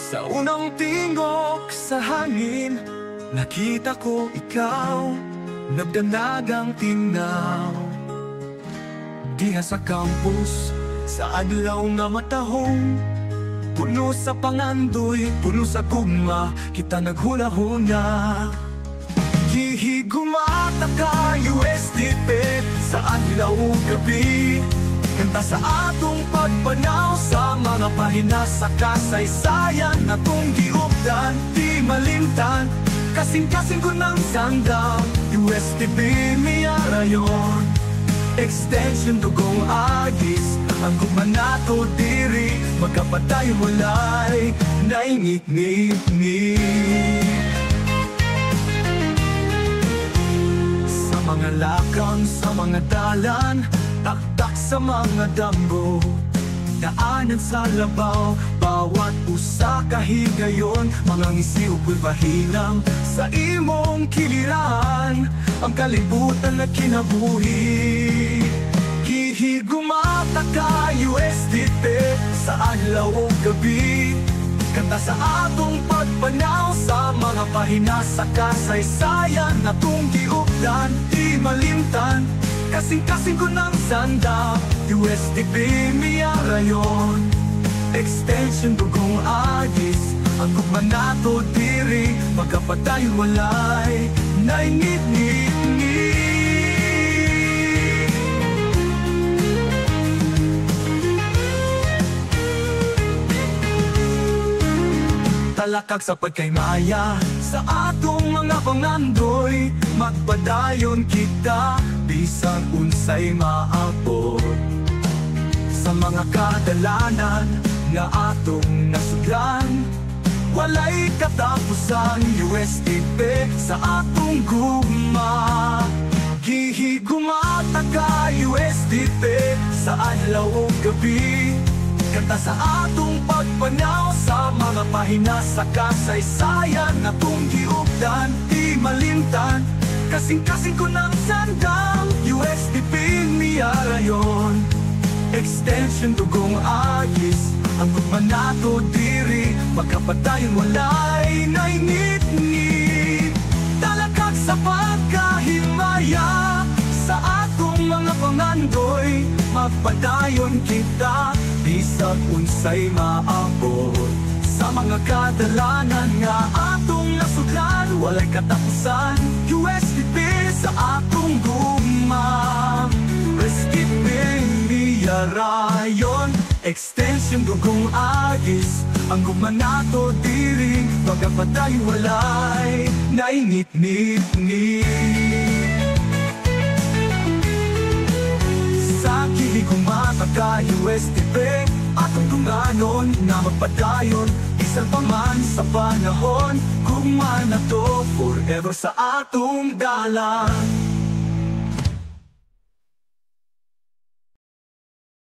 Sa unang tingog sa hangin, nakita ko ikaw, nagdanagang tingnaw. Diha sa campus, sa adlaw nga matahong, puno sa pangandoy, puno sa gugma, kita naghula-hula. Hihigumata ka USDP sa adlaw gabi, kanta sa atong pagpanaw sa mga pahina sa kasaysayan na tong giupdan, di malimtan. Kasing-kasing ko ng sandang USDP miya rayon, extension dugong agis, ang gugma nato diri, magkapatay walay naingit-ngit. Sa mga lakang, sa mga dalan, taktak sa mga damgo, daanan sa labaw, bawat usa kahigayon, mga ngisi upoy pahinang sa imong kiliran, ang kalibutan na kinabuhi. Hihigumata ka USDP sa adlaw o gabi, kanta sa atong pagpanaw sa mga pahina sa kasaysayan na tong giupdan, di malimtan. Kasing-kasing ko ng sanda, USDP miya rayon, extension dugong agis, ang gugma nato diri, magkapatay walay naingit-ngit. Talakag sa pagkaymaya sa atong mga pangandoy, magpadayon kita bisan unsay maabot. Sa mga kadalanan nga atong nasudlan, walay katapusan USDP sa atong gugma. Hihigumata ka USDP sa adlaw o gabi, kanta sa atong pagpanaw sa mga pahina sa kasaysayan na tong giupdan, di malimtan. Kasing-kasing ko ng sandang USDP miya rayon, extension dugong agis, ang gugma nato diri, magkapatayon walay naingit-ngit. Talakag sa pagkahimaya sa atong mga pangandoy, magpadayon kita bisag unsay maabot. Sa mga kadalanan nga atong nasudlan, walay katapusan USDP sa atong gugma. USDP miya rayon, extension dugong agis, ang gugma nato diri, magkapatay walay naingit-ngit. Sa hihigumata ka USDP, atong dunganon na magpadayon, isang paman sa panahon, gugma na to forever sa atong dalan.